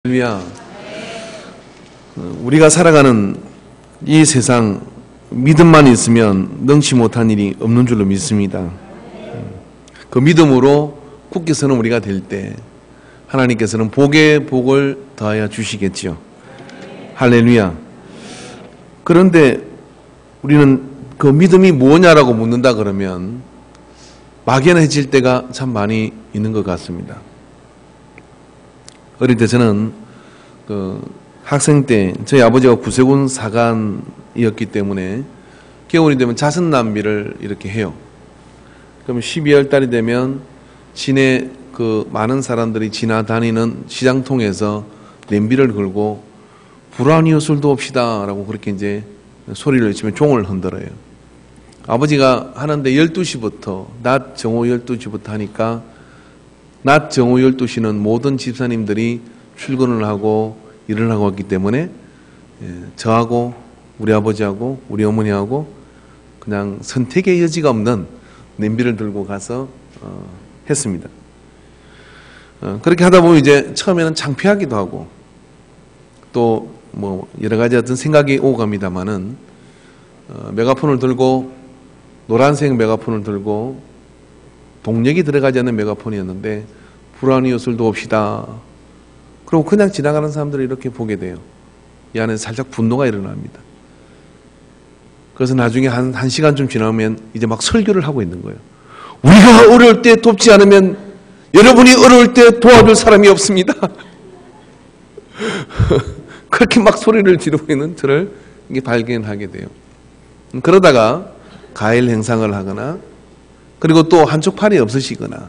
할렐루야. 우리가 살아가는 이 세상 믿음만 있으면 능치 못한 일이 없는 줄로 믿습니다. 그 믿음으로 굳게 서는 우리가 될 때 하나님께서는 복에 복을 더하여 주시겠지요. 할렐루야. 그런데 우리는 그 믿음이 뭐냐라고 묻는다 그러면 막연해질 때가 참 많이 있는 것 같습니다. 어릴 때 저는 학생 때 저희 아버지가 구세군 사관이었기 때문에 겨울이 되면 자선남비를 이렇게 해요. 그럼 12월 달이 되면 시내 그 많은 사람들이 지나다니는 시장통에서 냄비를 걸고 불안이여 술도 없시다 라고 그렇게 이제 소리를 외치면 종을 흔들어요. 아버지가 하는데 12시부터 낮 정오 12시부터 하니까 낮 정오 12시는 모든 집사님들이 출근을 하고 일을 하고 왔기 때문에 저하고 우리 아버지하고 우리 어머니하고 그냥 선택의 여지가 없는 냄비를 들고 가서 했습니다. 그렇게 하다 보면 이제 처음에는 창피하기도 하고 또 뭐 여러 가지 어떤 생각이 오고 갑니다만은 메가폰을 들고 노란색 메가폰을 들고 동력이 들어가지 않는 메가폰이었는데 불안이여 술도 없시다. 그리고 그냥 지나가는 사람들을 이렇게 보게 돼요. 이 안에 살짝 분노가 일어납니다. 그래서 나중에 한 시간쯤 지나면 이제 막 설교를 하고 있는 거예요. 우리가 어려울 때 돕지 않으면 여러분이 어려울 때 도와줄 사람이 없습니다. 그렇게 막 소리를 지르고 있는 저를 이게 발견하게 돼요. 그러다가 가일 행상을 하거나 그리고 또 한쪽 팔이 없으시거나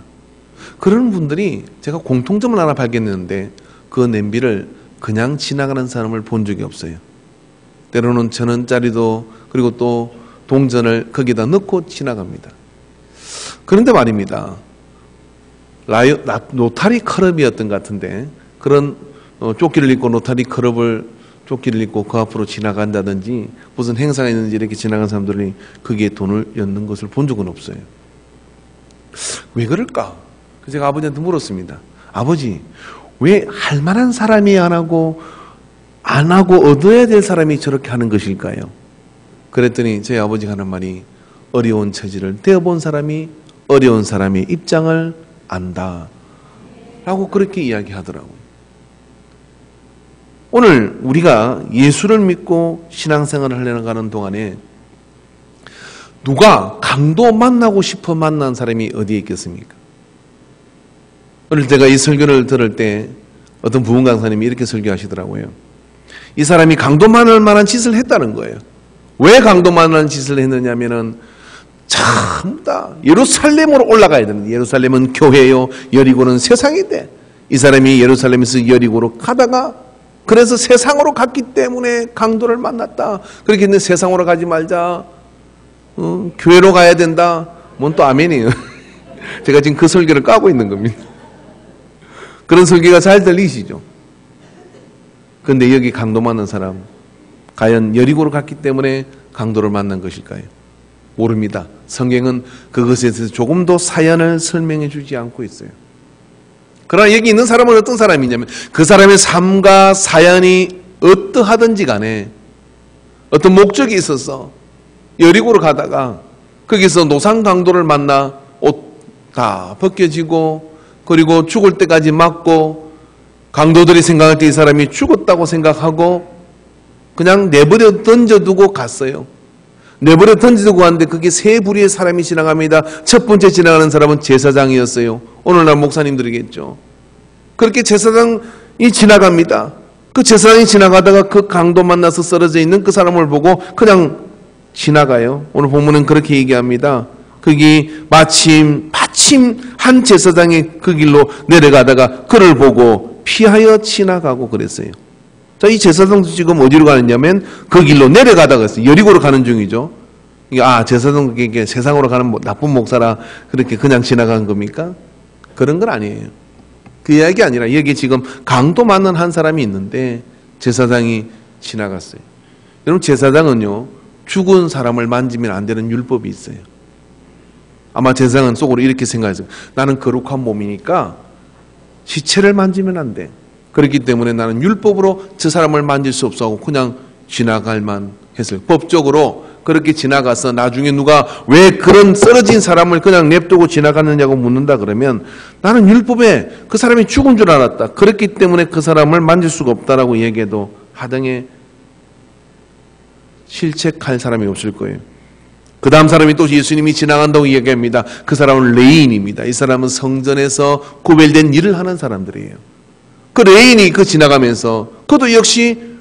그런 분들이 제가 공통점을 하나 발견했는데 그 냄비를 그냥 지나가는 사람을 본 적이 없어요. 때로는 1,000원짜리도 그리고 또 동전을 거기다 넣고 지나갑니다. 그런데 말입니다. 노타리 클럽이었던 것 같은데 그런 조끼를 입고 노타리 클럽을 조끼를 입고 그 앞으로 지나간다든지 무슨 행사가 있는지 이렇게 지나간 사람들이 거기에 돈을 넣는 것을 본 적은 없어요. 왜 그럴까? 그래서 제가 아버지한테 물었습니다. 아버지, 왜 할 만한 사람이 안 하고 얻어야 될 사람이 저렇게 하는 것일까요? 그랬더니 저희 아버지가 하는 말이 어려운 처지를 되어본 사람이 어려운 사람의 입장을 안다 라고 그렇게 이야기하더라고요. 오늘 우리가 예수를 믿고 신앙생활을 하려고 하는 동안에 누가 강도 만나고 싶어 만난 사람이 어디에 있겠습니까? 어릴 때가 이 설교를 들을 때 어떤 부흥 강사님이 이렇게 설교하시더라고요. 이 사람이 강도 만날 만한 짓을 했다는 거예요. 왜 강도 만날 짓을 했느냐면은 참 다 예루살렘으로 올라가야 되는데 예루살렘은 교회요, 여리고는 세상인데 이 사람이 예루살렘에서 여리고로 가다가 그래서 세상으로 갔기 때문에 강도를 만났다. 그렇게 했는데 세상으로 가지 말자. 교회로 가야 된다. 뭔 또 아멘이에요. 제가 지금 그 설교를 까고 있는 겁니다. 그런 설교가 잘 들리시죠? 그런데 여기 강도 만난 사람 과연 여리고로 갔기 때문에 강도를 만난 것일까요? 모릅니다. 성경은 그것에 대해서 조금도 사연을 설명해 주지 않고 있어요. 그러나 여기 있는 사람은 어떤 사람이냐면 그 사람의 삶과 사연이 어떠하든지 간에 어떤 목적이 있어서 여리고로 가다가 거기서 노상 강도를 만나 옷 다 벗겨지고 그리고 죽을 때까지 맞고 강도들이 생각할 때 이 사람이 죽었다고 생각하고 그냥 내버려 던져두고 갔어요. 내버려 던져두고 갔는데 그게 세 부류의 사람이 지나갑니다. 첫 번째 지나가는 사람은 제사장이었어요. 오늘날 목사님들이겠죠. 그렇게 제사장이 지나갑니다. 그 제사장이 지나가다가 그 강도 만나서 쓰러져 있는 그 사람을 보고 그냥 지나가요. 오늘 본문은 그렇게 얘기합니다. 거기 마침 한 제사장이 그 길로 내려가다가 그를 보고 피하여 지나가고 그랬어요. 자, 이 제사장도 지금 어디로 가느냐면 그 길로 내려가다가 있어요. 여리고로 가는 중이죠. 제사장에게 세상으로 가는 나쁜 목사라 그렇게 그냥 지나간 겁니까? 그런 건 아니에요. 그 이야기 아니라 여기 지금 강도 맞는 한 사람이 있는데 제사장이 지나갔어요. 여러분 제사장은요 죽은 사람을 만지면 안 되는 율법이 있어요. 아마 제사장은 속으로 이렇게 생각했어요. 나는 거룩한 몸이니까 시체를 만지면 안 돼. 그렇기 때문에 나는 율법으로 저 사람을 만질 수 없어 하고 그냥 지나갈만 했어요. 법적으로 그렇게 지나가서 나중에 누가 왜 그런 쓰러진 사람을 그냥 냅두고 지나갔느냐고 묻는다 그러면 나는 율법에 그 사람이 죽은 줄 알았다. 그렇기 때문에 그 사람을 만질 수가 없다라고 얘기해도 하등에 실책할 사람이 없을 거예요. 그 다음 사람이 또 예수님이 지나간다고 얘기합니다. 그 사람은 레인입니다. 이 사람은 성전에서 구별된 일을 하는 사람들이에요. 그 레인이 그 지나가면서 그도 역시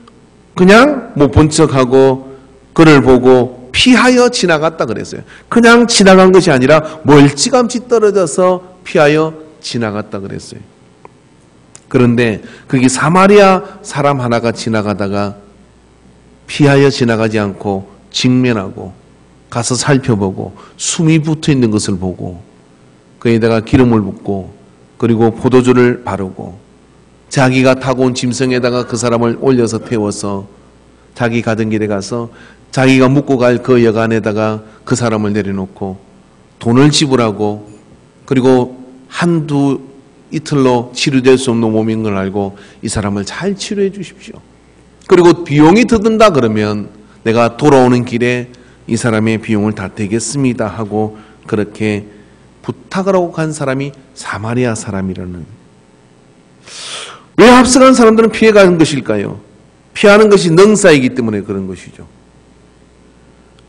그냥 못 본 척하고 그를 보고 피하여 지나갔다 그랬어요. 그냥 지나간 것이 아니라 멀찌감치 떨어져서 피하여 지나갔다 그랬어요. 그런데 거기 사마리아 사람 하나가 지나가다가 피하여 지나가지 않고 직면하고 가서 살펴보고 숨이 붙어 있는 것을 보고 그에다가 기름을 붓고 그리고 포도주를 바르고 자기가 타고 온 짐승에다가 그 사람을 올려서 태워서 자기 가던 길에 가서 자기가 묵고 갈 그 여관에다가 그 사람을 내려놓고 돈을 지불하고 그리고 한두 이틀로 치료될 수 없는 몸인 걸 알고 이 사람을 잘 치료해 주십시오. 그리고 비용이 더 든다 그러면 내가 돌아오는 길에 이 사람의 비용을 다 대겠습니다 하고 그렇게 부탁을 하고 간 사람이 사마리아 사람이라는. 왜 합석한 사람들은 피해가는 것일까요? 피하는 것이 능사이기 때문에 그런 것이죠.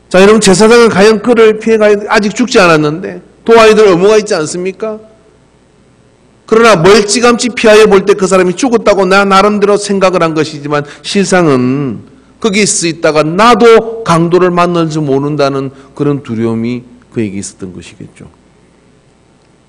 자, 여러분 제사장은 과연 그를 피해가야 아직 죽지 않았는데 도와야 될 의무가 있지 않습니까? 그러나 멀찌감치 피하여 볼 때 그 사람이 죽었다고 나 나름대로 생각을 한 것이지만 실상은 거기 있다가 나도 강도를 만날 줄 모른다는 그런 두려움이 그에게 있었던 것이겠죠.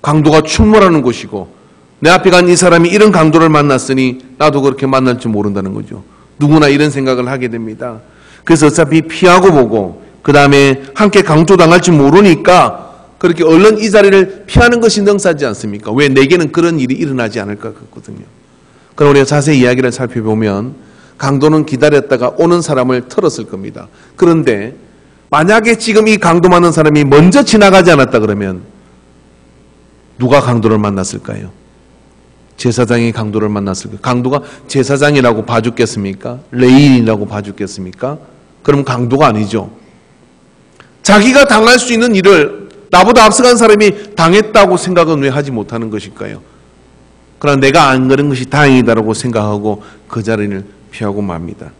강도가 출몰하는 곳이고 내 앞에 간 이 사람이 이런 강도를 만났으니 나도 그렇게 만날 줄 모른다는 거죠. 누구나 이런 생각을 하게 됩니다. 그래서 어차피 피하고 보고 그 다음에 함께 강도당할 줄 모르니까 그렇게 얼른 이 자리를 피하는 것이 능사지 않습니까? 왜 내게는 그런 일이 일어나지 않을까 같거든요. 그럼 우리가 자세히 이야기를 살펴보면 강도는 기다렸다가 오는 사람을 털었을 겁니다. 그런데 만약에 지금 이 강도 만난 사람이 먼저 지나가지 않았다 그러면 누가 강도를 만났을까요? 제사장이 강도를 만났을까요? 강도가 제사장이라고 봐주겠습니까? 레인이라고 봐주겠습니까? 그럼 강도가 아니죠. 자기가 당할 수 있는 일을 나보다 앞서간 사람이 당했다고 생각은 왜 하지 못하는 것일까요? 그러나 내가 안 그런 것이 다행이다라고 생각하고 그 자리를 피하고 맙니다.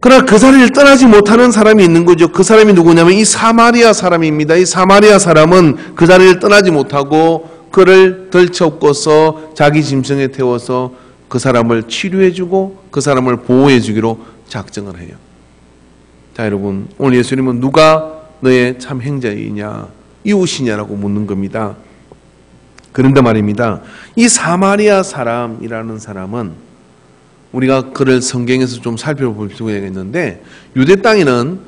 그러나 그 자리를 떠나지 못하는 사람이 있는 거죠. 그 사람이 누구냐면 이 사마리아 사람입니다. 이 사마리아 사람은 그 자리를 떠나지 못하고 그를 덜쳐업고서 자기 짐승에 태워서 그 사람을 치료해주고 그 사람을 보호해주기로 작정을 해요. 자, 여러분, 오늘 예수님은 누가 너의 참 행자이냐, 이웃이냐라고 묻는 겁니다. 그런데 말입니다. 이 사마리아 사람이라는 사람은 우리가 그를 성경에서 좀 살펴볼 수가 있는데 유대 땅에는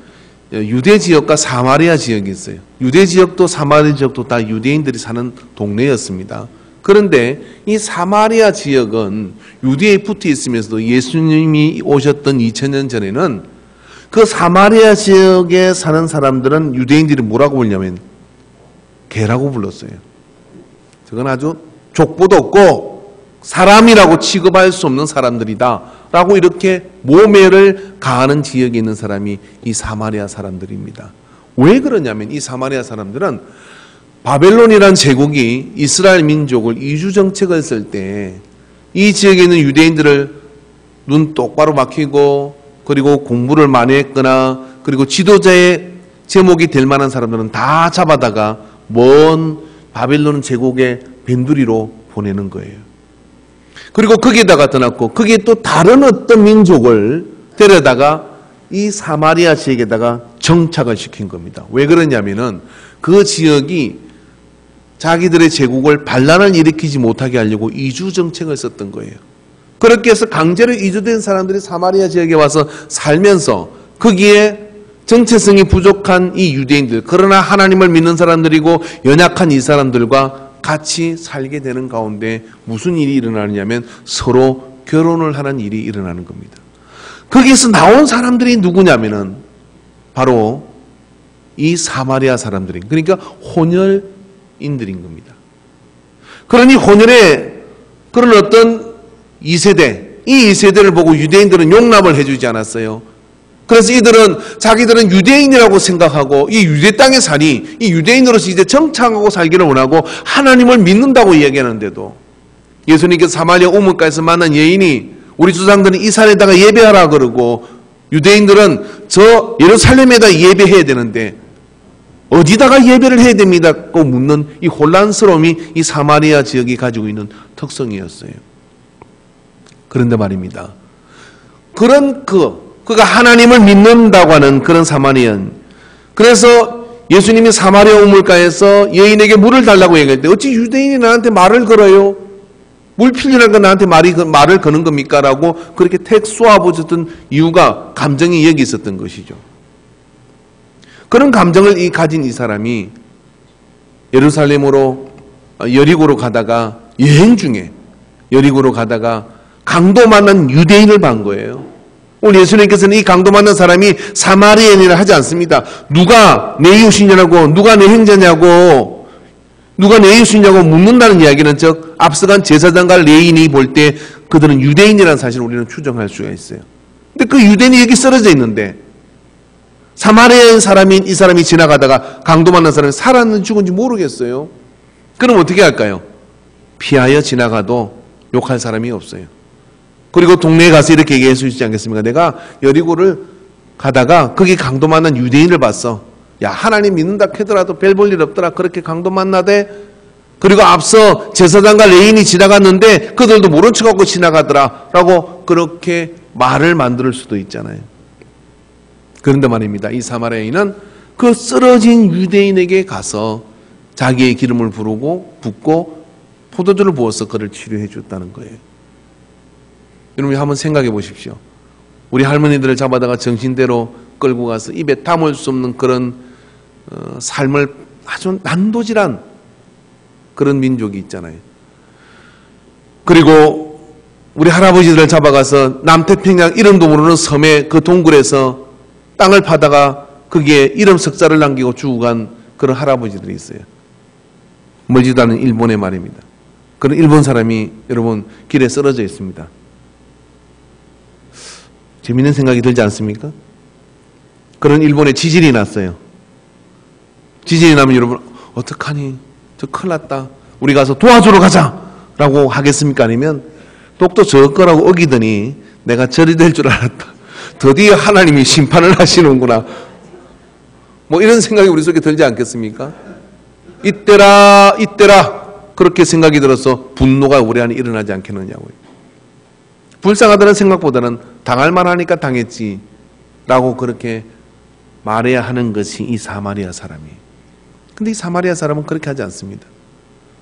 유대 지역과 사마리아 지역이 있어요. 유대 지역도 사마리아 지역도 다 유대인들이 사는 동네였습니다. 그런데 이 사마리아 지역은 유대에 붙어 있으면서도 예수님이 오셨던 2000년 전에는 그 사마리아 지역에 사는 사람들은 유대인들이 뭐라고 불냐면 개라고 불렀어요. 저건 아주 족보도 없고 사람이라고 취급할 수 없는 사람들이다 라고 이렇게 모멸을 가하는 지역에 있는 사람이 이 사마리아 사람들입니다. 왜 그러냐면 이 사마리아 사람들은 바벨론이란 제국이 이스라엘 민족을 이주 정책을 쓸 때 이 지역에 있는 유대인들을 눈 똑바로 막히고 그리고 공부를 많이 했거나 그리고 지도자의 제목이 될 만한 사람들은 다 잡아다가 먼 바벨론 제국의 변두리로 보내는 거예요. 그리고 거기에다가 떠났고 거기에 또 다른 어떤 민족을 데려다가 이 사마리아 지역에다가 정착을 시킨 겁니다. 왜 그러냐면은 그 지역이 자기들의 제국을 반란을 일으키지 못하게 하려고 이주 정책을 썼던 거예요. 그렇게 해서 강제로 이주된 사람들이 사마리아 지역에 와서 살면서 거기에 정체성이 부족한 이 유대인들, 그러나 하나님을 믿는 사람들이고 연약한 이 사람들과 같이 살게 되는 가운데 무슨 일이 일어나느냐면 서로 결혼을 하는 일이 일어나는 겁니다. 거기에서 나온 사람들이 누구냐면은 바로 이 사마리아 사람들인, 그러니까 혼혈인들인 겁니다. 그러니 혼혈의 그런 어떤 2세대, 이 2세대를 보고 유대인들은 용납을 해주지 않았어요. 그래서 자기들은 유대인이라고 생각하고 이 유대 땅에 사니 이 유대인으로서 이제 정착하고 살기를 원하고 하나님을 믿는다고 이야기하는데도 예수님께서 사마리아 우물가에서 만난 여인이 우리 조상들은 이 산에다가 예배하라 그러고 유대인들은 저 예루살렘에다 예배해야 되는데 어디다가 예배를 해야 됩니다? 고 묻는 이 혼란스러움이 이 사마리아 지역이 가지고 있는 특성이었어요. 그런데 말입니다. 그가 하나님을 믿는다고 하는 그런 사마리안. 그래서 예수님이 사마리아 우물가에서 여인에게 물을 달라고 얘기할 때 어찌 유대인이 나한테 말을 걸어요? 물 필요한 건 나한테 말을 거는 겁니까? 라고 그렇게 택 쏘아보셨던 이유가 감정이 여기 있었던 것이죠. 그런 감정을 가진 이 사람이 예루살렘으로 여리고로 가다가 여행 중에 여리고로 가다가 강도 만난 유대인을 본 거예요. 오늘 예수님께서는 이 강도 만난 사람이 사마리아인이라 하지 않습니다. 누가 내 이웃이냐고, 누가 내 형제냐고, 누가 내 이웃이냐고 묻는다는 이야기는 즉 앞서간 제사장과 레위인이 볼 때 그들은 유대인이라는 사실을 우리는 추정할 수가 있어요. 근데 그 유대인이 여기 쓰러져 있는데 사마리아인 사람인 이 사람이 지나가다가 강도 만난 사람이 살았는지 죽은지 모르겠어요. 그럼 어떻게 할까요? 피하여 지나가도 욕할 사람이 없어요. 그리고 동네에 가서 이렇게 얘기할 수 있지 않겠습니까? 내가 여리고를 가다가 거기 강도 만난 유대인을 봤어. 야, 하나님 믿는다 캐더라도 별 볼 일 없더라. 그렇게 강도 만나대. 그리고 앞서 제사장과 레인이 지나갔는데 그들도 모른 척하고 지나가더라. 라고 그렇게 말을 만들 수도 있잖아요. 그런데 말입니다. 이 사마리아인은 그 쓰러진 유대인에게 가서 자기의 기름을 붓고 포도주를 부어서 그를 치료해 줬다는 거예요. 여러분 한번 생각해 보십시오. 우리 할머니들을 잡아다가 정신대로 끌고 가서 입에 담을 수 없는 그런 삶을 아주 난도질한 그런 민족이 있잖아요. 그리고 우리 할아버지들을 잡아가서 남태평양 이름도 모르는 섬의 그 동굴에서 땅을 파다가 거기에 이름 석자를 남기고 죽어간 그런 할아버지들이 있어요. 멀지도 않은 일본의 말입니다. 그런 일본 사람이 여러분 길에 쓰러져 있습니다. 재밌는 생각이 들지 않습니까? 그런 일본에 지진이 났어요. 지진이 나면 여러분 어떡하니? 저 큰일 났다. 우리 가서 도와주러 가자! 라고 하겠습니까? 아니면 똑똑 저 거라고 어기더니 내가 절이 될 줄 알았다. 드디어 하나님이 심판을 하시는구나. 뭐 이런 생각이 우리 속에 들지 않겠습니까? 이때라 그렇게 생각이 들어서 분노가 우리 안에 일어나지 않겠느냐고요. 불쌍하다는 생각보다는 당할 만하니까 당했지 라고 그렇게 말해야 하는 것이 이 사마리아 사람이에요. 근데 이 사마리아 사람은 그렇게 하지 않습니다.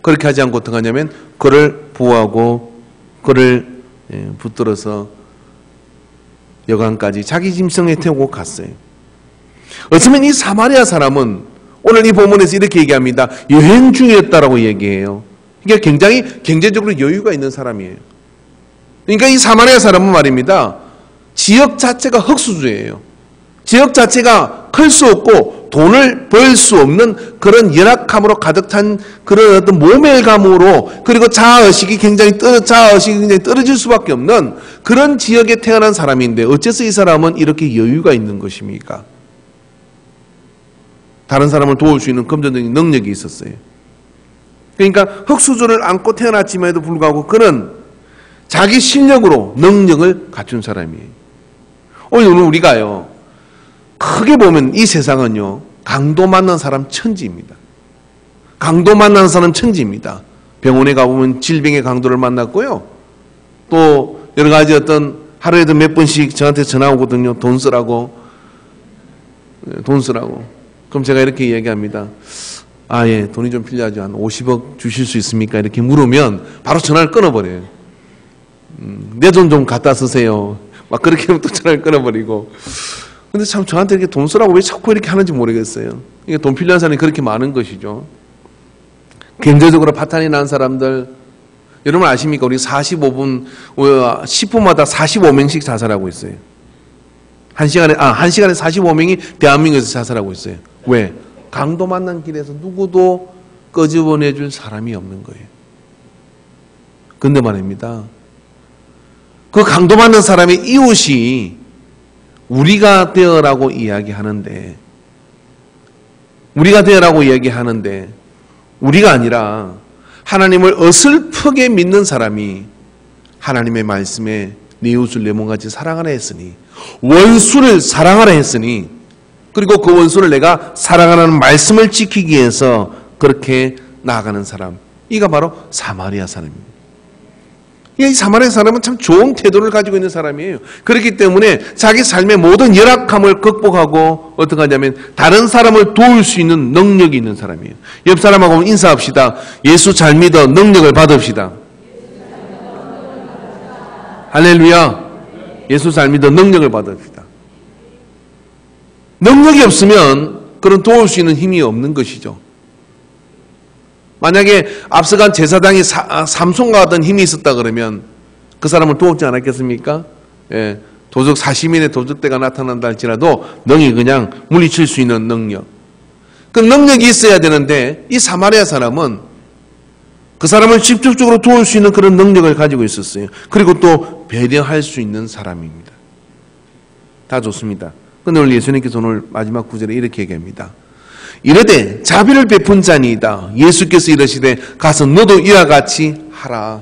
그렇게 하지 않고 어떻게 하냐면 그를 보호하고 그를 붙들어서 여관까지 자기 짐승에 태우고 갔어요. 어쩌면 이 사마리아 사람은 오늘 이 본문에서 이렇게 얘기합니다. 여행 중이었다라고 얘기해요. 이게 굉장히 경제적으로 여유가 있는 사람이에요. 그러니까 이 사마리아 사람은 말입니다. 지역 자체가 흙수주예요. 지역 자체가 클 수 없고 돈을 벌 수 없는 그런 열악함으로 가득 찬 그런 어떤 모멸감으로 그리고 자아의식이 굉장히 떨어질 수밖에 없는 그런 지역에 태어난 사람인데 어째서 이 사람은 이렇게 여유가 있는 것입니까? 다른 사람을 도울 수 있는 금전적인 능력이 있었어요. 그러니까 흙수저를 안고 태어났음에도 불구하고 그는 자기 실력으로 능력을 갖춘 사람이에요. 오늘 우리가요 크게 보면 이 세상은요 강도 만난 사람 천지입니다. 강도 만난 사람 천지입니다. 병원에 가보면 질병의 강도를 만났고요. 또 여러 가지 어떤 하루에도 몇 번씩 저한테 전화 오거든요. 돈 쓰라고. 그럼 제가 이렇게 이야기합니다. 아, 예, 돈이 좀 필요하죠. 한 50억 주실 수 있습니까? 이렇게 물으면 바로 전화를 끊어버려요. 내 돈 좀 갖다 쓰세요. 막 그렇게 하면 또 전화를 끊어버리고. 근데 참 저한테 이렇게 돈 쓰라고 왜 자꾸 이렇게 하는지 모르겠어요. 이게 돈 필요한 사람이 그렇게 많은 것이죠. 경제적으로 파탄이 난 사람들, 여러분 아십니까? 우리 45분, 10분마다 45명씩 자살하고 있어요. 한 시간에 45명이 대한민국에서 자살하고 있어요. 왜? 강도 만난 길에서 누구도 끄집어내줄 사람이 없는 거예요. 근데 말입니다. 그 강도받는 사람의 이웃이 우리가 되어라고 이야기하는데, 우리가 아니라 하나님을 어설프게 믿는 사람이 하나님의 말씀에 내 이웃을 내 몸같이 사랑하라 했으니, 원수를 사랑하라 했으니, 그리고 그 원수를 내가 사랑하라는 말씀을 지키기 위해서 그렇게 나아가는 사람, 이가 바로 사마리아 사람입니다. 이 사마리아 사람은 참 좋은 태도를 가지고 있는 사람이에요. 그렇기 때문에 자기 삶의 모든 열악함을 극복하고 어떻게 하냐면 다른 사람을 도울 수 있는 능력이 있는 사람이에요. 옆 사람하고 인사합시다. 예수 잘 믿어 능력을 받읍시다. 할렐루야. 예수 잘 믿어 능력을 받읍시다. 능력이 없으면 그런 도울 수 있는 힘이 없는 것이죠. 만약에 앞서간 제사장이 삼손과 같은 힘이 있었다 그러면 그 사람을 도우지 않았겠습니까? 예, 도적 사시민의 도적대가 나타난다 할지라도 능히 그냥 물리칠 수 있는 능력. 그 능력이 있어야 되는데 이 사마리아 사람은 그 사람을 직접적으로 도울 수 있는 그런 능력을 가지고 있었어요. 그리고 또 배려할 수 있는 사람입니다. 다 좋습니다. 근데 오늘 예수님께서 오늘 마지막 구절에 이렇게 얘기합니다. 이르되 자비를 베푼 자니이다. 예수께서 이르시되 가서 너도 이와 같이 하라.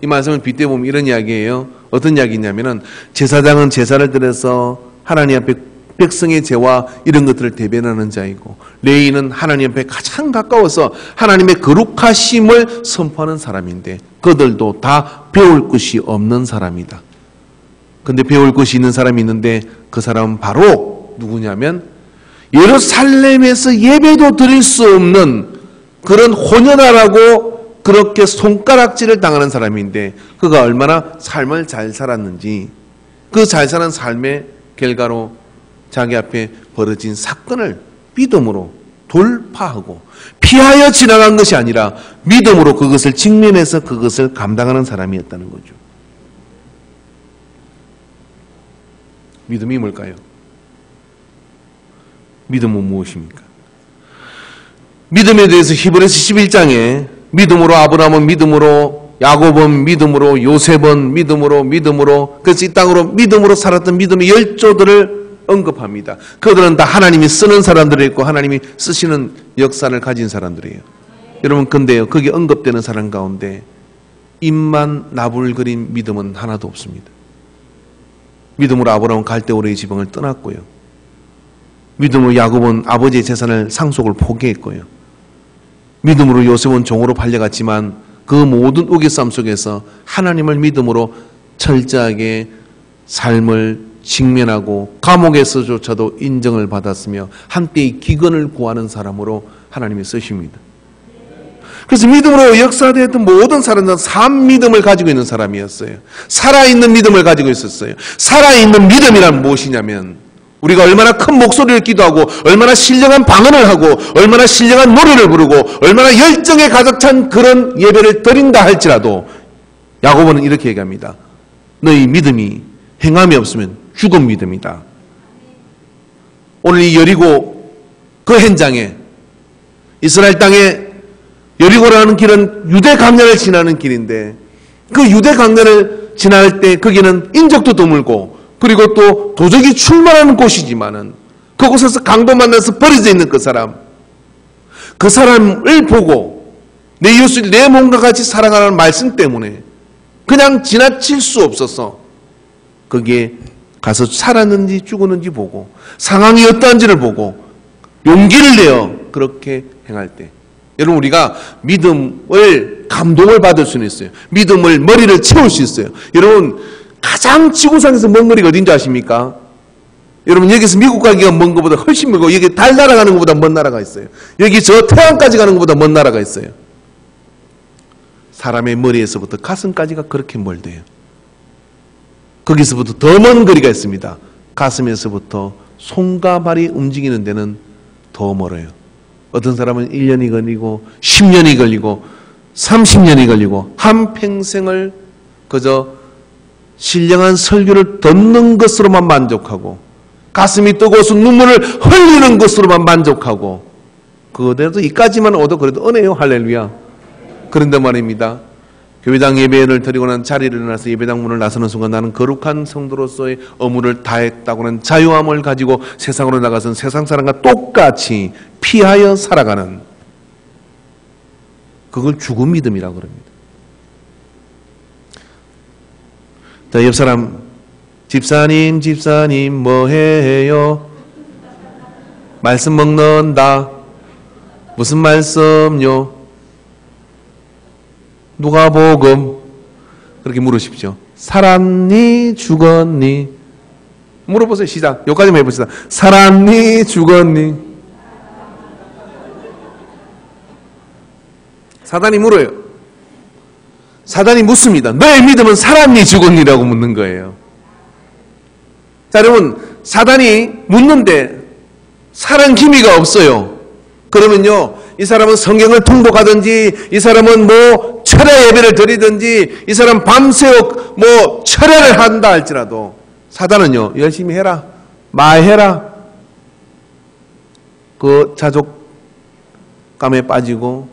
이 말씀을 빗대어 보면 이런 이야기예요. 어떤 이야기냐면은 제사장은 제사를 드려서 하나님 앞에 백성의 죄와 이런 것들을 대변하는 자이고, 레위인은 하나님 앞에 가장 가까워서 하나님의 거룩하심을 선포하는 사람인데 그들도 다 배울 것이 없는 사람이다. 근데 배울 것이 있는 사람이 있는데 그 사람은 바로 누구냐면 예루살렘에서 예배도 드릴 수 없는 그런 혼혈하라고 그렇게 손가락질을 당하는 사람인데, 그가 얼마나 삶을 잘 살았는지, 그 잘 사는 삶의 결과로 자기 앞에 벌어진 사건을 믿음으로 돌파하고 피하여 지나간 것이 아니라 믿음으로 그것을 직면해서 그것을 감당하는 사람이었다는 거죠. 믿음이 뭘까요? 믿음은 무엇입니까? 믿음에 대해서 히브리서 11장에 믿음으로 아브라함은 믿음으로, 야곱은 믿음으로, 요셉은 믿음으로, 그래서 이 땅으로 믿음으로 살았던 믿음의 열조들을 언급합니다. 그들은 다 하나님이 쓰는 사람들이고 하나님이 쓰시는 역사를 가진 사람들이에요. 여러분, 근데요, 거기 언급되는 사람 가운데 입만 나불거린 믿음은 하나도 없습니다. 믿음으로 아브라함은 갈대오르의 지방을 떠났고요. 믿음으로 야곱은 아버지의 재산을 상속을 포기했고요. 믿음으로 요셉은 종으로 팔려갔지만 그 모든 우겨싸움 속에서 하나님을 믿음으로 철저하게 삶을 직면하고 감옥에서조차도 인정을 받았으며 한때의 기근을 구하는 사람으로 하나님이 쓰십니다. 그래서 믿음으로 역사되었던 모든 사람들은 산 믿음을 가지고 있는 사람이었어요. 살아있는 믿음을 가지고 있었어요. 살아있는 믿음이란 무엇이냐면 우리가 얼마나 큰 목소리를 기도하고 얼마나 신령한 방언을 하고 얼마나 신령한 노래를 부르고 얼마나 열정에 가득 찬 그런 예배를 드린다 할지라도 야고보는 이렇게 얘기합니다. 너희 믿음이 행함이 없으면 죽은 믿음이다. 오늘 이 여리고 그 현장에 이스라엘 땅에 여리고라는 길은 유대 강변을 지나는 길인데 그 유대 강변을 지날 때 거기는 인적도 드물고 그리고 또 도적이 출몰하는 곳이지만은 그곳에서 강도 만나서 버려져 있는 그 사람을 보고 내 이웃을 내 몸과 같이 사랑하라는 말씀 때문에 그냥 지나칠 수 없어서 거기에 가서 살았는지 죽었는지 보고 상황이 어떠한지를 보고 용기를 내어 그렇게 행할 때, 여러분, 우리가 믿음을 감동을 받을 수는 있어요. 믿음을 머리를 채울 수 있어요. 여러분, 가장 지구상에서 먼 거리가 어딘지 아십니까? 여러분, 여기서 미국 가기가 먼 것보다 훨씬 멀고 여기 달 날아가는 것보다 먼 나라가 있어요. 여기 저 태양까지 가는 것보다 먼 나라가 있어요. 사람의 머리에서부터 가슴까지가 그렇게 멀대요. 거기서부터 더 먼 거리가 있습니다. 가슴에서부터 손과 발이 움직이는 데는 더 멀어요. 어떤 사람은 1년이 걸리고 10년이 걸리고 30년이 걸리고 한평생을 그저 신령한 설교를 듣는 것으로만 만족하고 가슴이 뜨거워서 눈물을 흘리는 것으로만 만족하고 그대로 이까지만 얻어 그래도 은혜요. 할렐루야. 그런데 말입니다. 교회당 예배를 드리고 난 자리를 일어나서 예배당 문을 나서는 순간 나는 거룩한 성도로서의 의무를 다했다고는 자유함을 가지고 세상으로 나가서는 세상 사람과 똑같이 피하여 살아가는, 그걸 죽은 믿음이라고 그럽니다. 자, 옆 사람, 집사님 뭐해요? 말씀 먹는다. 무슨 말씀요? 누가복음. 그렇게 물으십시오. 살았니 죽었니? 물어보세요. 시작. 여기까지만 해봅시다. 살았니 죽었니? 사단이 물어요. 사단이 묻습니다. 너의 믿음은 살았니 죽었니라고 묻는 거예요. 자, 여러분, 사단이 묻는데 살은 기미가 없어요. 그러면요, 이 사람은 성경을 통독하든지, 이 사람은 뭐 철야 예배를 드리든지, 이 사람 밤새워 뭐 철야를 한다 할지라도 사단은요, 열심히 해라, 말해라, 그 자족감에 빠지고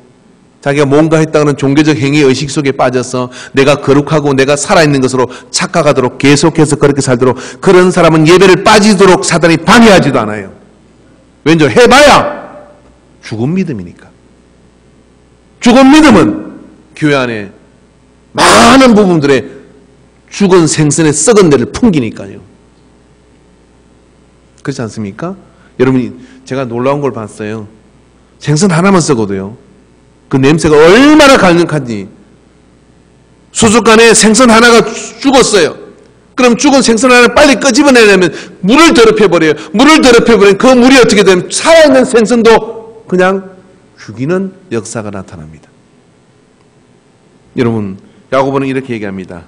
자기가 뭔가 했다는 종교적 행위 의식 속에 빠져서 내가 거룩하고 내가 살아있는 것으로 착각하도록 계속해서 그렇게 살도록, 그런 사람은 예배를 빠지도록 사단이 방해하지도 않아요. 왠지 해봐야 죽은 믿음이니까. 죽은 믿음은 교회 안에 많은 부분들의 죽은 생선의 썩은 데를 풍기니까요. 그렇지 않습니까? 여러분이, 제가 놀라운 걸 봤어요. 생선 하나만 썩어도요, 그 냄새가 얼마나 강력한지. 수족관에 생선 하나가 죽었어요. 그럼 죽은 생선 하나를 빨리 끄집어내려면 물을 더럽혀버려요. 물을 더럽혀버리면 그 물이 어떻게 되면 살아있는 생선도 그냥 죽이는 역사가 나타납니다. 여러분, 야고보는 이렇게 얘기합니다.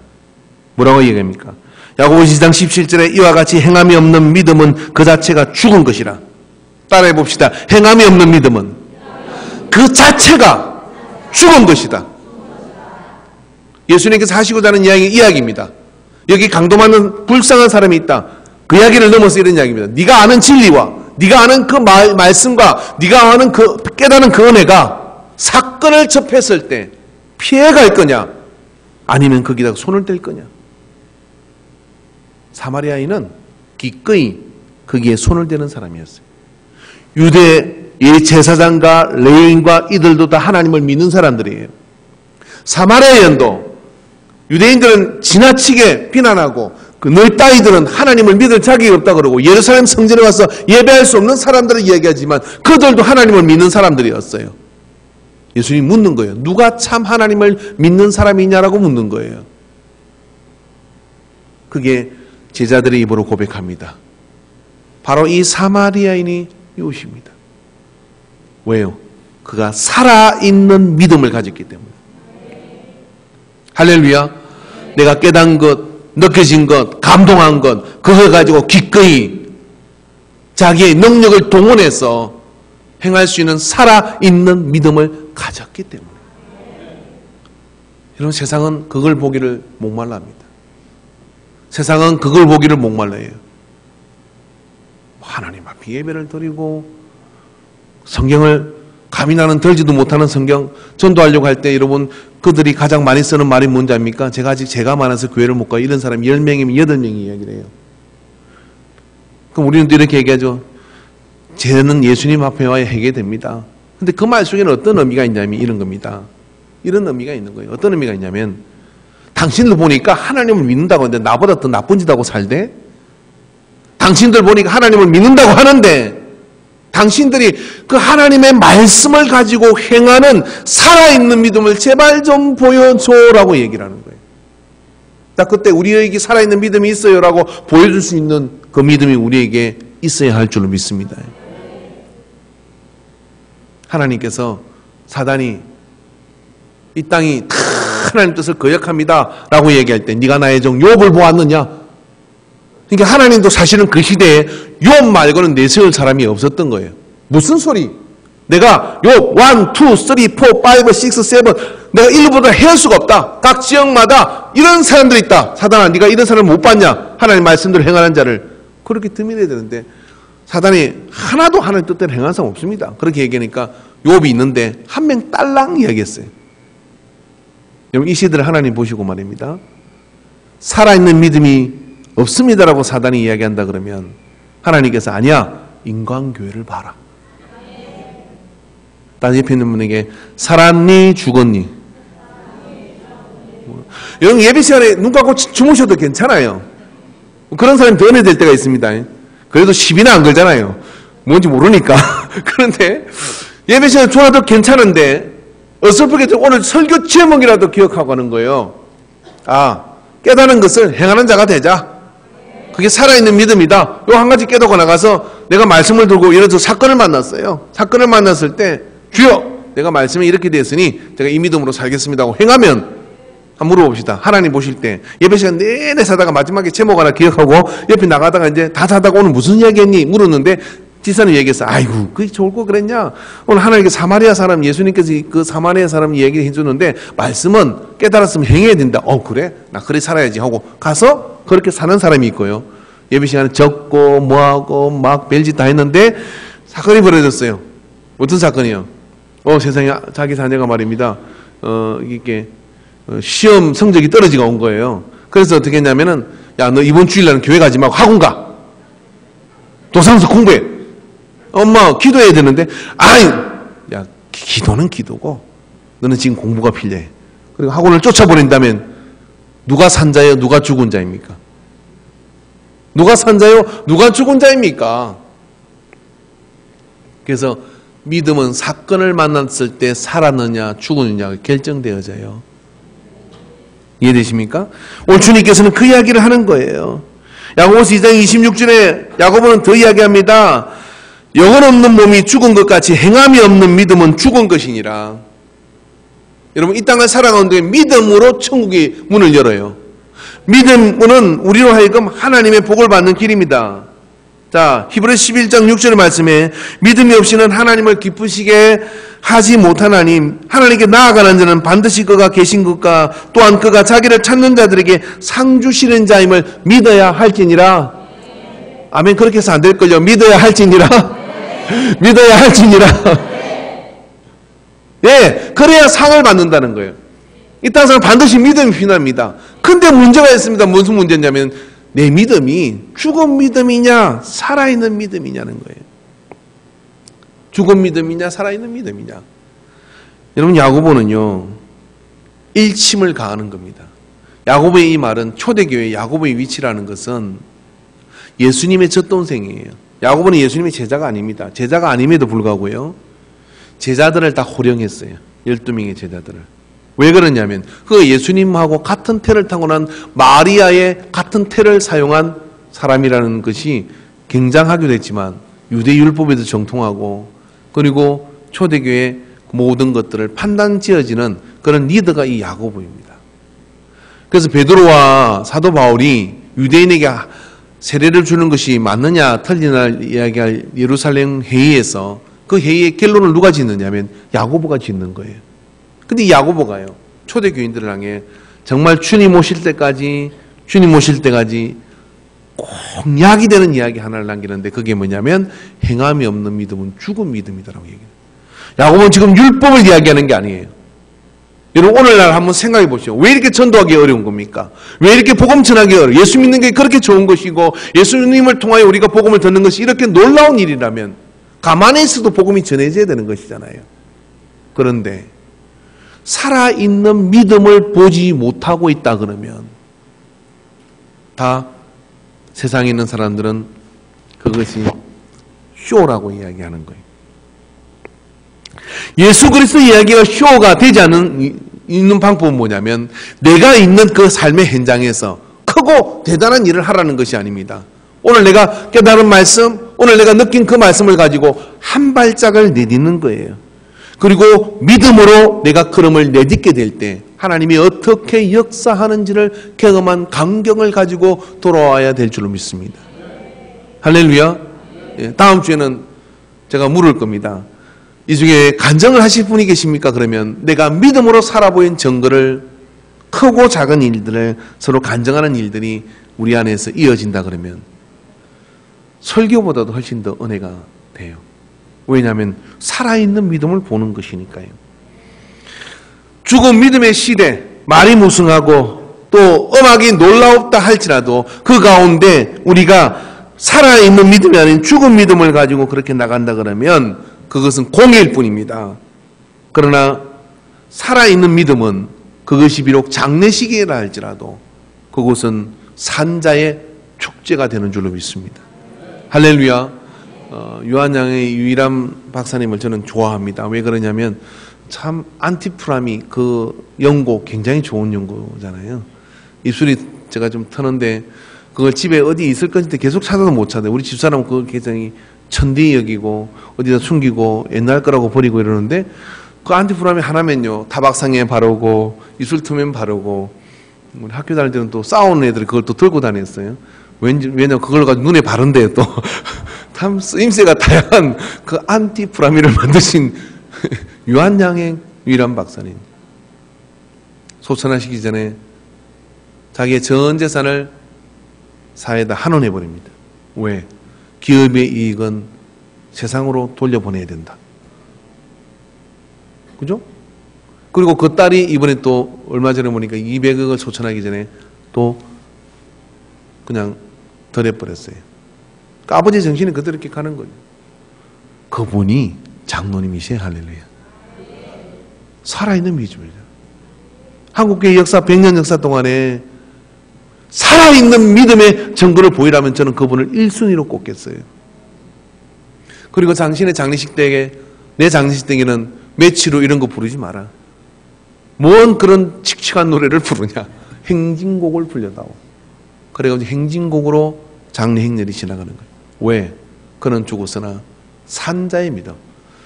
뭐라고 얘기합니까? 야고보 2장 17절에 이와 같이 행함이 없는 믿음은 그 자체가 죽은 것이라. 따라해 봅시다. 행함이 없는 믿음은 그 자체가 죽은 것이다. 예수님께서 하시고자 하는 이야기입니다. 여기 강도 맞는 불쌍한 사람이 있다. 그 이야기를 넘어서 이런 이야기입니다. 네가 아는 진리와 네가 아는 그 말씀과 네가 아는 그 깨닫는 그 은혜가 사건을 접했을 때 피해갈 거냐, 아니면 거기다가 손을 댈 거냐. 사마리아인은 기꺼이 거기에 손을 대는 사람이었어요. 유대의 제사장과 레위인과 이들도 다 하나님을 믿는 사람들이에요. 사마리아인도, 유대인들은 지나치게 비난하고 그 너희 따위들은 하나님을 믿을 자격이 없다 그러고 예루살렘 성전에 와서 예배할 수 없는 사람들을 이야기하지만 그들도 하나님을 믿는 사람들이었어요. 예수님이 묻는 거예요. 누가 참 하나님을 믿는 사람이냐라고 묻는 거예요. 그게 제자들의 입으로 고백합니다. 바로 이 사마리아인이 이웃입니다. 왜요? 그가 살아있는 믿음을 가졌기 때문에. 할렐루야. 내가 깨달은 것, 느껴진 것, 감동한 것, 그걸 가지고 기꺼이 자기의 능력을 동원해서 행할 수 있는 살아있는 믿음을 가졌기 때문에. 여러분, 세상은 그걸 보기를 목말라 합니다. 세상은 그걸 보기를 목말라해요. 하나님 앞에 예배를 드리고 성경을 감히 나는 들지도 못하는 성경 전도하려고 할 때 여러분, 그들이 가장 많이 쓰는 말이 뭔지 압니까? 제가 아직 죄가 많아서 교회를 못 가요. 이런 사람이 10명이면 8명이 이야기를 해요. 그럼 우리는 또 이렇게 얘기하죠. 죄는 예수님 앞에 와야 해결됩니다. 근데 그 말 속에는 어떤 의미가 있냐면 이런 겁니다. 이런 의미가 있는 거예요. 어떤 의미가 있냐면, 당신들 보니까 하나님을 믿는다고 하는데 나보다 더 나쁜 짓 하고 살대? 당신들 보니까 하나님을 믿는다고 하는데 당신들이 그 하나님의 말씀을 가지고 행하는 살아있는 믿음을 제발 좀 보여줘라고 얘기를 하는 거예요. 자, 그때 우리에게 살아있는 믿음이 있어요라고 보여줄 수 있는 그 믿음이 우리에게 있어야 할 줄로 믿습니다. 하나님께서 사단이 이 땅이 다 하나님 뜻을 거역합니다 라고 얘기할 때 네가 나의 종 욥을 보았느냐? 그러니까 하나님도 사실은 그 시대에 욥 말고는 내세울 사람이 없었던 거예요. 무슨 소리? 내가 욥 1, 2, 3, 4, 5, 6, 7 내가 일부보다 헤을 수가 없다. 각 지역마다 이런 사람들이 있다. 사단아, 네가 이런 사람을 못 봤냐? 하나님 말씀대로 행하는 자를. 그렇게 드밀어야 되는데 사단이 하나도 하나님 뜻대로 행하는 사람 없습니다. 그렇게 얘기하니까 욥이 있는데 한 명 딸랑 이야기했어요. 여러분, 이 시대를 하나님 보시고 말입니다. 살아있는 믿음이 없습니다라고 사단이 이야기한다 그러면 하나님께서 아니야, 인간교회를 봐라. 딴 옆에 있는 분에게 살았니 죽었니? 여러분, 예배 시간에 눈 감고 주무셔도 괜찮아요. 그런 사람이 더 은혜될 때가 있습니다. 그래도 시비는 안 걸잖아요. 뭔지 모르니까. 그런데 예배 시간에 좋아도 괜찮은데 어설프게 오늘 설교 제목이라도 기억하고 하는 거예요. 아, 깨닫는 것을 행하는 자가 되자. 그게 살아있는 믿음이다. 요 한 가지 깨닫고 나가서 내가 말씀을 들고 예를 들어 사건을 만났어요. 사건을 만났을 때 주여, 내가 말씀이 이렇게 됐으니 제가 이 믿음으로 살겠습니다 하고 행하면, 한번 물어봅시다. 하나님 보실 때 예배 시간 내내 사다가 마지막에 제목 하나 기억하고 옆에 나가다가 이제 다 사다가 오늘 무슨 이야기 했니? 물었는데 지사님 얘기했어. 아이고, 그게 좋을 거 그랬냐? 오늘 하나님께 사마리아 사람, 예수님께서 그 사마리아 사람 얘기해 주는데 말씀은 깨달았으면 행해야 된다. 그래? 나 그래 살아야지 하고 가서 그렇게 사는 사람이 있고요. 예배 시간에 적고 뭐하고 막 별짓 다 했는데 사건이 벌어졌어요. 어떤 사건이요? 세상에 자기 자녀가 말입니다. 이게 시험 성적이 떨어지가 온 거예요. 그래서 어떻게 했냐면은, 야, 너 이번 주일날은 교회 가지 말고 학원 가. 도상서 공부해. 엄마 기도해야 되는데, 야, 기도는 기도고 너는 지금 공부가 필요해. 그리고 학원을 쫓아버린다면 누가 산 자요, 누가 죽은 자입니까? 누가 산 자요, 누가 죽은 자입니까? 그래서 믿음은 사건을 만났을 때 살았느냐 죽었느냐가 결정되어져요. 이해되십니까? 오늘 주님께서는 그 이야기를 하는 거예요. 야고보서 2장 26절에 야고보는 더 이야기합니다. 영혼 없는 몸이 죽은 것 같이 행함이 없는 믿음은 죽은 것이니라. 여러분, 이 땅을 살아가는데 믿음으로 천국의 문을 열어요. 믿음은 우리로 하여금 하나님의 복을 받는 길입니다. 자, 히브리서 11장 6절의 말씀에 믿음이 없이는 하나님을 기쁘시게 하지 못하나니 하나님께 나아가는 자는 반드시 그가 계신 것과 또한 그가 자기를 찾는 자들에게 상 주시는 자임을 믿어야 할지니라. 아멘. 그렇게 해서 안 될걸요. 믿어야 할지니라. 믿어야 할지니라. 예, 그래야 상을 받는다는 거예요. 이 땅에서는 반드시 믿음이 필요합니다. 근데 문제가 있습니다. 무슨 문제냐면 내 믿음이 죽은 믿음이냐 살아있는 믿음이냐는 거예요. 죽은 믿음이냐 살아있는 믿음이냐. 여러분, 야고보는요 일침을 가하는 겁니다. 야고보의 이 말은 초대교회 야고보의 위치라는 것은 예수님의 젖동생이에요. 야고보는 예수님의 제자가 아닙니다. 제자가 아님에도 불구하고요 제자들을 다 호령했어요. 12명의 제자들을. 왜 그러냐면 그 예수님하고 같은 태를 타고 난 마리아의 같은 태를 사용한 사람이라는 것이 굉장하기도 했지만 유대율법에도 정통하고 그리고 초대교회 모든 것들을 판단 지어지는 그런 리더가 이 야고보입니다. 그래서 베드로와 사도 바울이 유대인에게 세례를 주는 것이 맞느냐 틀리냐 이야기할 예루살렘 회의에서 그 회의의 결론을 누가 짓느냐면 야고보가 짓는 거예요. 근데 이 야고보가요 초대교인들을 향해 정말 주님 오실 때까지 꼭 약이 되는 이야기 하나를 남기는데 그게 뭐냐면 행함이 없는 믿음은 죽은 믿음이다라고 얘기해요. 야고보는 지금 율법을 이야기하는 게 아니에요. 여러분, 오늘날 한번 생각해 보시죠. 왜 이렇게 전도하기 어려운 겁니까? 왜 이렇게 복음 전하기 어려워요? 예수 믿는 게 그렇게 좋은 것이고 예수님을 통하여 우리가 복음을 듣는 것이 이렇게 놀라운 일이라면 가만히 있어도 복음이 전해져야 되는 것이잖아요. 그런데 살아있는 믿음을 보지 못하고 있다 그러면 다 세상에 있는 사람들은 그것이 쇼라고 이야기하는 거예요. 예수 그리스도 이야기가 쇼가 되지 있는 방법은 뭐냐면 내가 있는 그 삶의 현장에서 크고 대단한 일을 하라는 것이 아닙니다. 오늘 내가 깨달은 말씀, 오늘 내가 느낀 그 말씀을 가지고 한 발짝을 내딛는 거예요. 그리고 믿음으로 내가 걸음을 내딛게 될 때 하나님이 어떻게 역사하는지를 경험한 감경을 가지고 돌아와야 될 줄로 믿습니다. 할렐루야. 다음 주에는 제가 물을 겁니다. 이 중에 간증을 하실 분이 계십니까? 그러면 내가 믿음으로 살아보인 증거를 크고 작은 일들을 서로 간증하는 일들이 우리 안에서 이어진다 그러면 설교보다도 훨씬 더 은혜가 돼요. 왜냐하면 살아있는 믿음을 보는 것이니까요. 죽은 믿음의 시대, 말이 무성하고 또 음악이 놀라웠다 할지라도 그 가운데 우리가 살아있는 믿음이 아닌 죽은 믿음을 가지고 그렇게 나간다 그러면 그것은 공예일 뿐입니다. 그러나 살아있는 믿음은 그것이 비록 장례식이라 할지라도 그것은 산자의 축제가 되는 줄로 믿습니다. 할렐루야. 요한양의 유일한 박사님을 저는 좋아합니다. 왜 그러냐면 참 안티프라미 그 연고 굉장히 좋은 연고잖아요. 입술이 제가 좀 터는데 그걸 집에 어디 있을 건지 계속 찾아도 못 찾아요. 우리 집사람은 그걸 굉장히 천디 여기고 어디다 숨기고 옛날 거라고 버리고 이러는데 그 안티프라미 하나면요 타박상에 바르고 입술 틈에 바르고 우리 학교 다닐 때는 또 싸우는 애들이 그걸 또 들고 다녔어요. 왜냐면 그걸 가지고 눈에 바른대요 또. 참 쓰임새가 다양한 그 안티프라미를 만드신 유한양의 유일한 박사님. 소천하시기 전에 자기의 전 재산을 사회에다 환원해버립니다. 왜? 기업의 이익은 세상으로 돌려보내야 된다. 그죠? 그리고 그 딸이 이번에 또 얼마 전에 보니까 200억을 소천하기 전에 또 그냥 덜해버렸어요. 그러니까 아버지 정신이 그대로 이렇게 가는 거죠. 그분이 장로님이세요. 할렐루야. 살아있는 믿음이죠. 한국교회 역사 100년 역사 동안에 살아있는 믿음의 증거를 보이라면 저는 그분을 1순위로 꼽겠어요. 그리고 당신의 장례식 때에 내 장례식 때에는 매치로 이런 거 부르지 마라. 뭔 그런 칙칙한 노래를 부르냐. 행진곡을 불려다오. 그래가지고 행진곡으로 장례 행렬이 지나가는 거예요. 왜? 그는 죽었으나 산자의 믿음.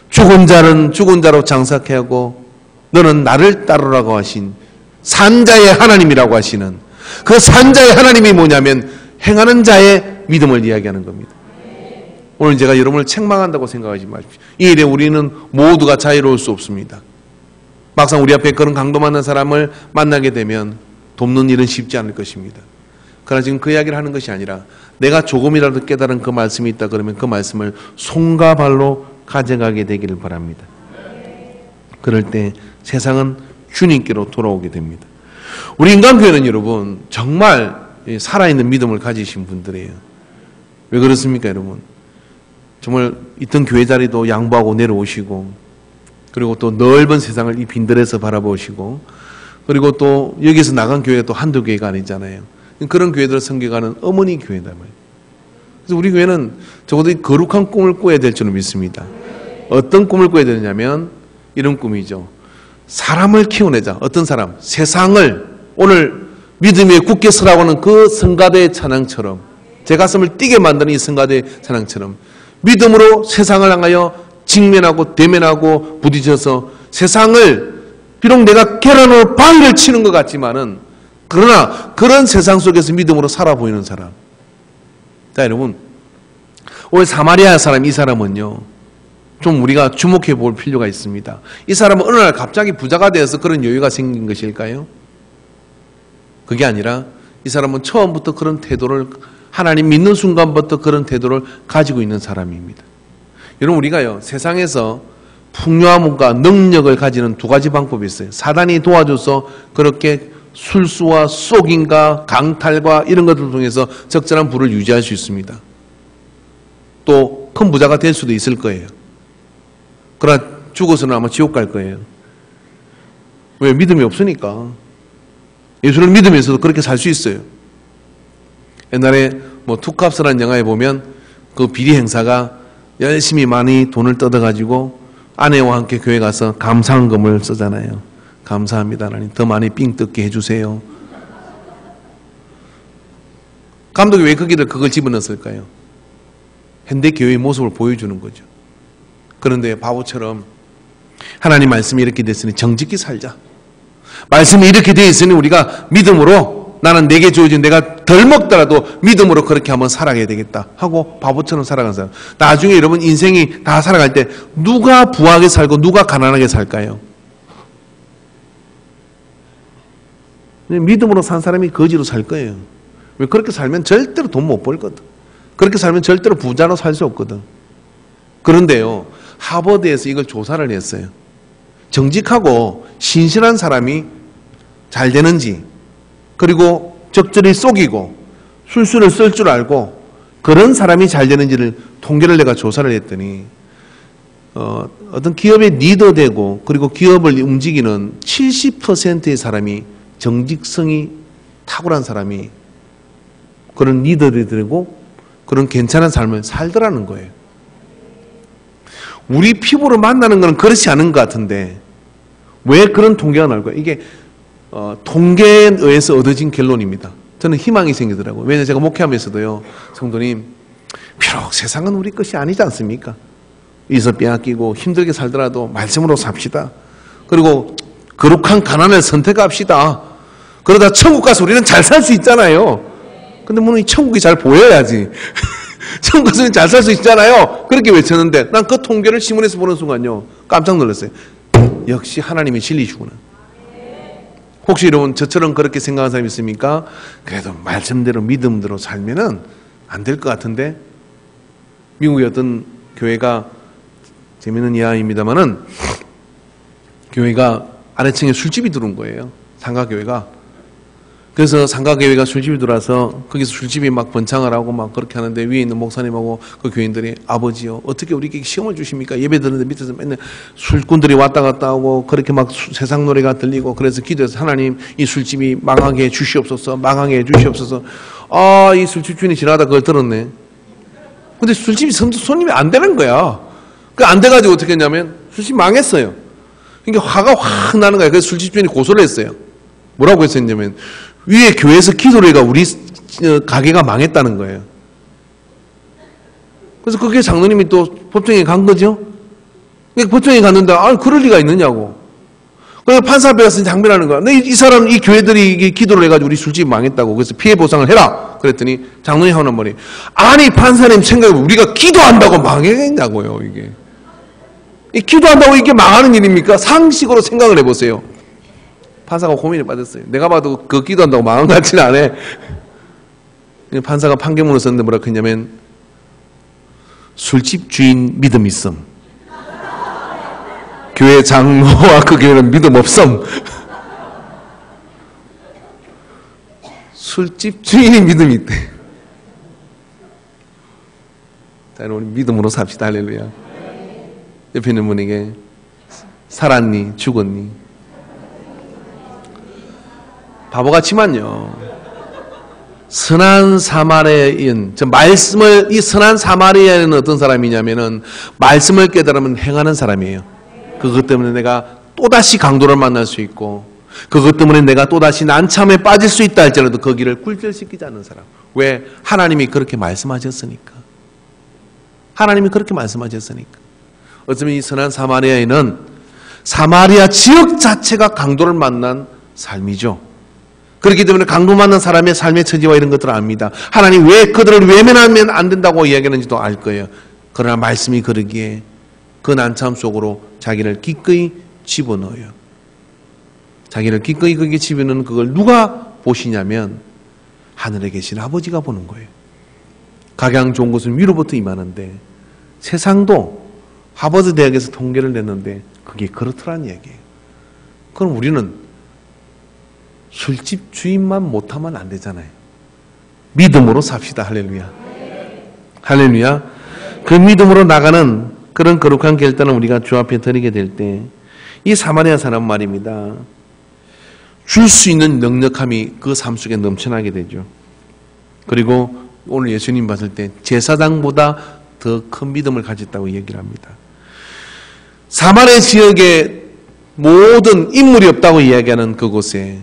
죽은 자는 죽은 자로 장사케 하고 너는 나를 따르라고 하신 산자의 하나님이라고 하시는 그 산자의 하나님이 뭐냐면 행하는 자의 믿음을 이야기하는 겁니다. 오늘 제가 여러분을 책망한다고 생각하지 마십시오. 이 일에 우리는 모두가 자유로울 수 없습니다. 막상 우리 앞에 그런 강도 많은 사람을 만나게 되면 돕는 일은 쉽지 않을 것입니다. 그러나 지금 그 이야기를 하는 것이 아니라 내가 조금이라도 깨달은 그 말씀이 있다 그러면 그 말씀을 손과 발로 가져가게 되기를 바랍니다. 그럴 때 세상은 주님께로 돌아오게 됩니다. 우리 인간교회는 여러분 정말 살아있는 믿음을 가지신 분들이에요. 왜 그렇습니까 여러분? 정말 있던 교회 자리도 양보하고 내려오시고 그리고 또 넓은 세상을 이 빈들에서 바라보시고 그리고 또 여기서 나간 교회가 또 한두 교회가 아니잖아요. 그런 교회들을 섬겨가는 어머니 교회다 말이에요. 그래서 우리 교회는 적어도 거룩한 꿈을 꿔야 될 줄은 믿습니다. 어떤 꿈을 꿔야 되냐면 이런 꿈이죠. 사람을 키워내자. 어떤 사람? 세상을 오늘 믿음에 굳게 서라고 하는 그 성가대의 찬양처럼 제 가슴을 뛰게 만드는 이 성가대의 찬양처럼 믿음으로 세상을 향하여 직면하고 대면하고 부딪혀서 세상을 비록 내가 계란으로 바위를 치는 것 같지만은 그러나 그런 세상 속에서 믿음으로 살아 보이는 사람. 자 여러분 오늘 사마리아 사람 이 사람은요 좀 우리가 주목해 볼 필요가 있습니다. 이 사람은 어느 날 갑자기 부자가 되어서 그런 여유가 생긴 것일까요? 그게 아니라 이 사람은 처음부터 그런 태도를 하나님 믿는 순간부터 그런 태도를 가지고 있는 사람입니다. 여러분 우리가요 세상에서 풍요함과 능력을 가지는 두 가지 방법이 있어요. 사단이 도와줘서 그렇게 술수와 속임과 강탈과 이런 것들을 통해서 적절한 부를 유지할 수 있습니다. 또 큰 부자가 될 수도 있을 거예요. 그러나 죽어서는 아마 지옥 갈 거예요. 왜? 믿음이 없으니까. 예수를 믿으면서도 그렇게 살 수 있어요. 옛날에 투캅스라는 영화에 보면 그 비리 행사가 열심히 많이 돈을 뜯어가지고 아내와 함께 교회 가서 감사한금을 쓰잖아요. 감사합니다 하나님 더 많이 삥 뜯게 해주세요. 감독이 왜 거기를 그걸 집어넣었을까요? 현대 교회의 모습을 보여주는 거죠. 그런데 바보처럼 하나님 말씀이 이렇게 됐으니 정직히 살자. 말씀이 이렇게 되어 있으니 우리가 믿음으로 나는 내게 주어진 내가 덜 먹더라도 믿음으로 그렇게 한번 살아가야 되겠다 하고 바보처럼 살아간 사람. 나중에 여러분 인생이 다 살아갈 때 누가 부하게 살고 누가 가난하게 살까요? 믿음으로 산 사람이 거지로 살 거예요. 왜? 그렇게 살면 절대로 돈 못 벌거든. 그렇게 살면 절대로 부자로 살 수 없거든. 그런데요 하버드에서 이걸 조사를 했어요. 정직하고 신실한 사람이 잘 되는지, 그리고 적절히 속이고 술수를 쓸 줄 알고 그런 사람이 잘 되는지를 통계를 내가 조사를 했더니 어떤 기업의 리더 되고 그리고 기업을 움직이는 70%의 사람이 정직성이 탁월한 사람이 그런 리더들이 되고 그런 괜찮은 삶을 살더라는 거예요. 우리 피부로 만나는 건 그렇지 않은 것 같은데 왜 그런 통계가 나올까요? 이게 통계에 의해서 얻어진 결론입니다. 저는 희망이 생기더라고요. 왜냐하면 제가 목회하면서도요, 성도님, 비록 세상은 우리 것이 아니지 않습니까? 이서 빼앗기고 힘들게 살더라도 말씀으로 삽시다. 그리고 거룩한 가난을 선택합시다. 그러다 천국 가서 우리는 잘 살 수 있잖아요. 근데 물론 이 천국이 잘 보여야지. 천국 가서 잘 살 수 있잖아요. 그렇게 외쳤는데 난 그 통계를 신문에서 보는 순간요, 깜짝 놀랐어요. 역시 하나님이 진리시구나. 혹시 여러분 저처럼 그렇게 생각하는 사람이 있습니까? 그래도 말씀대로 믿음대로 살면은 안 될 것 같은데. 미국의 어떤 교회가, 재미있는 이야기입니다만은, 교회가 아래층에 술집이 들어온 거예요. 상가교회가. 그래서 상가교회가 술집이 들어와서 거기서 술집이 막 번창을 하고 막 그렇게 하는데 위에 있는 목사님하고 그 교인들이, 아버지요, 어떻게 우리에게 시험을 주십니까? 예배 드는데 밑에서 맨날 술꾼들이 왔다 갔다 하고 그렇게 막 세상 노래가 들리고, 그래서 기도해서 하나님 이 술집이 망하게 해 주시옵소서, 망하게 해 주시옵소서. 아, 이 술집 주인이 지나가다 그걸 들었네. 근데 술집이 손님이 안 되는 거야. 그 안 돼가지고 어떻게 했냐면 술집 망했어요. 그러니까 화가 확 나는 거야. 그래서 술집 주인이 고소를 했어요. 뭐라고 했었냐면, 위에 교회에서 기도를 해가 우리 가게가 망했다는 거예요. 그래서 그게 장로님이 또 법정에 간 거죠. 그러니까 법정에 갔는데, 그럴 리가 있느냐고. 그래서 판사 앞에 가서 장변하는 거야. 이 사람, 이 교회들이 기도를 해가지고 우리 술집이 망했다고. 그래서 피해 보상을 해라. 그랬더니 장로님 하는 말이, 아니 판사님 생각해보면 우리가 기도한다고 망했냐고요. 이게 이 기도한다고 이게 망하는 일입니까? 상식으로 생각을 해보세요. 판사가 고민에 빠졌어요. 내가 봐도 그 기도한다고 망한 것 같지는 않아. 판사가 판결문을 썼는데 뭐라고 했냐면, 술집 주인 믿음 있음, 교회 장로와 그 교회는 믿음 없음. 술집 주인이 믿음이 있대. 자, 우리 믿음으로 삽시다. 할렐루야. 옆에 있는 분에게, 살았니? 죽었니? 바보같지만요, 선한 사마리아인, 이 선한 사마리아인은 어떤 사람이냐면은 말씀을 깨달으면 행하는 사람이에요. 그것 때문에 내가 또다시 강도를 만날 수 있고, 그것 때문에 내가 또다시 난참에 빠질 수 있다 할지라도 그 길을 굴절시키지 않는 사람. 왜? 하나님이 그렇게 말씀하셨으니까. 하나님이 그렇게 말씀하셨으니까. 어쩌면 이 선한 사마리아인은 사마리아 지역 자체가 강도를 만난 삶이죠. 그렇기 때문에 강도 만난 사람의 삶의 처지와 이런 것들을 압니다. 하나님 왜 그들을 외면하면 안 된다고 이야기하는지도 알 거예요. 그러나 말씀이 그러기에 그 난참 속으로 자기를 기꺼이 집어넣어요. 자기를 기꺼이 거기에 집어넣는 그걸 누가 보시냐면 하늘에 계신 아버지가 보는 거예요. 각양 좋은 것은 위로부터 임하는데, 세상도 하버드 대학에서 통계를 냈는데 그게 그렇더란 얘기예요. 그럼 우리는 술집 주인만 못하면 안 되잖아요. 믿음으로 삽시다. 할렐루야. 할렐루야. 그 믿음으로 나가는 그런 거룩한 결단을 우리가 주 앞에 드리게 될 때, 이 사마리아 사람 말입니다, 줄 수 있는 넉넉함이 그 삶 속에 넘쳐나게 되죠. 그리고 오늘 예수님 봤을 때 제사장보다 더 큰 믿음을 가졌다고 얘기를 합니다. 사마리아 지역에 모든 인물이 없다고 이야기하는 그곳에,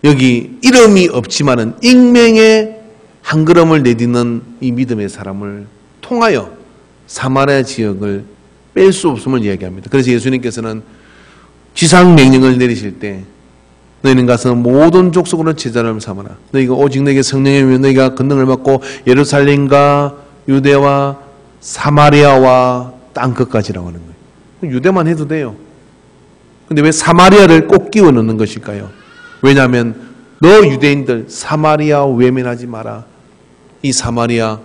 여기 이름이 없지만은 익명의 한 걸음을 내딛는 이 믿음의 사람을 통하여 사마리아 지역을 뺄 수 없음을 이야기합니다. 그래서 예수님께서는 지상 명령을 내리실 때, 너희는 가서 모든 족속으로 제자를 삼아라. 너희가 오직 너희에게 성령의 임하여 너희가 권능을 받고 예루살렘과 유대와 사마리아와 땅끝까지라고 하는 거예요. 유대만 해도 돼요. 근데 왜 사마리아를 꼭 끼워 넣는 것일까요? 왜냐하면 너 유대인들 사마리아 외면하지 마라. 이 사마리아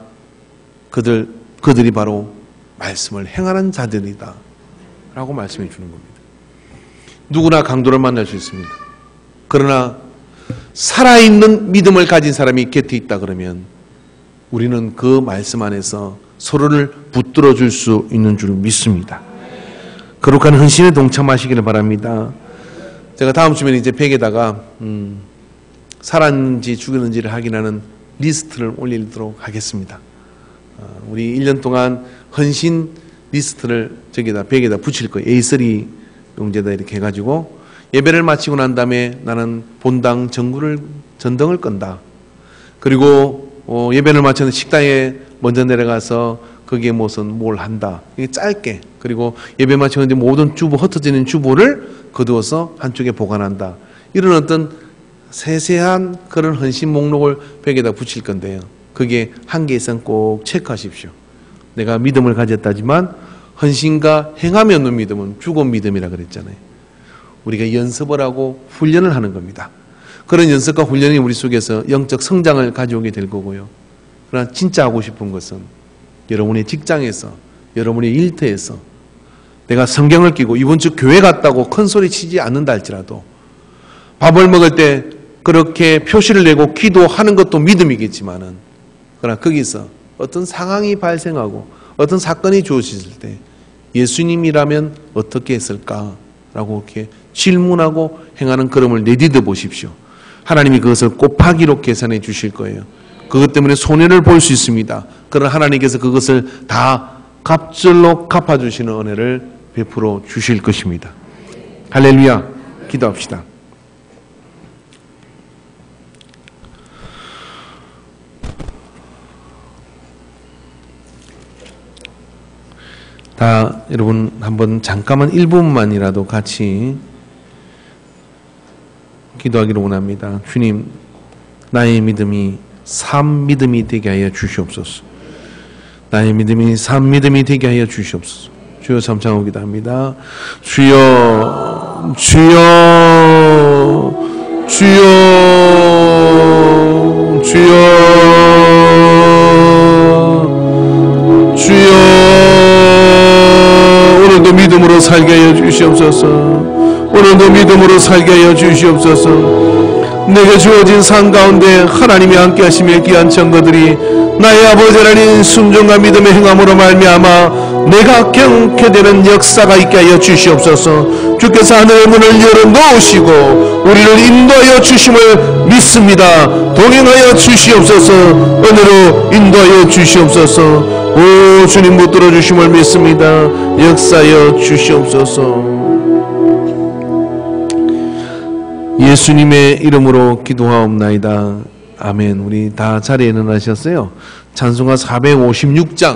그들이 바로 말씀을 행하는 자들이다 라고 말씀해 주는 겁니다. 누구나 강도를 만날 수 있습니다. 그러나 살아있는 믿음을 가진 사람이 곁에 있다 그러면 우리는 그 말씀 안에서 서로를 붙들어 줄 수 있는 줄 믿습니다. 거룩한 헌신에 동참하시기를 바랍니다. 제가 다음 주면 이제 벽에다가 살았는지 죽였는지를 확인하는 리스트를 올리도록 하겠습니다. 우리 1년 동안 헌신 리스트를 저기다 벽에다 붙일 거예요. A3 용지에다 이렇게 해가지고 예배를 마치고 난 다음에 나는 본당 전등을 끈다. 그리고 예배를 마치는 식당에 먼저 내려가서 거기에 무슨 뭘 한다. 이게 짧게. 그리고 예배 마치고 이제 모든 주보, 흩어지는 주보를 거두어서 한쪽에 보관한다. 이런 어떤 세세한 그런 헌신 목록을 벽에다 붙일 건데요. 그게 한 개 이상 꼭 체크하십시오. 내가 믿음을 가졌다지만 헌신과 행함이 없는 믿음은 죽은 믿음이라 그랬잖아요. 우리가 연습을 하고 훈련을 하는 겁니다. 그런 연습과 훈련이 우리 속에서 영적 성장을 가져오게 될 거고요. 그러나 진짜 하고 싶은 것은 여러분의 직장에서, 여러분의 일터에서 내가 성경을 끼고 이번 주 교회 갔다고 큰 소리 치지 않는다 할지라도 밥을 먹을 때 그렇게 표시를 내고 기도하는 것도 믿음이겠지만은 그러나 거기서 어떤 상황이 발생하고 어떤 사건이 주어졌을 때 예수님이라면 어떻게 했을까라고 이렇게 질문하고 행하는 걸음을 내디뎌 보십시오. 하나님이 그것을 곱하기로 계산해 주실 거예요. 그것 때문에 손해를 볼 수 있습니다. 그러나 하나님께서 그것을 다 갑절로 갚아주시는 은혜를 베풀어 주실 것입니다. 할렐루야. 기도합시다. 다 여러분 한번 잠깐만 1분만이라도 같이 기도하기를 원합니다. 주님, 나의 믿음이 삶 믿음이 되게 하여 주시옵소서. 나의 믿음이 삶 믿음이 되게 하여 주시옵소서. 주여 삼창하고 기도합니다. 주여, 주여, 주여, 주여, 주여. 오늘도 믿음으로 살게 하여 주시옵소서. 오늘도 믿음으로 살게 하여 주시옵소서. 내게 주어진 삶 가운데 하나님이 함께 하시며 귀한 증거들이 나의 아버지 하나님 순종과 믿음의 행함으로 말미암아 내가 경쾌되는 역사가 있게 하여 주시옵소서. 주께서 하늘의 문을 열어놓으시고 우리를 인도하여 주심을 믿습니다. 동행하여 주시옵소서. 은혜로 인도하여 주시옵소서. 오 주님 붙들어 주심을 믿습니다. 역사하여 주시옵소서. 예수님의 이름으로 기도하옵나이다. 아멘. 우리 다 자리에 일어나셨어요. 찬송가 456장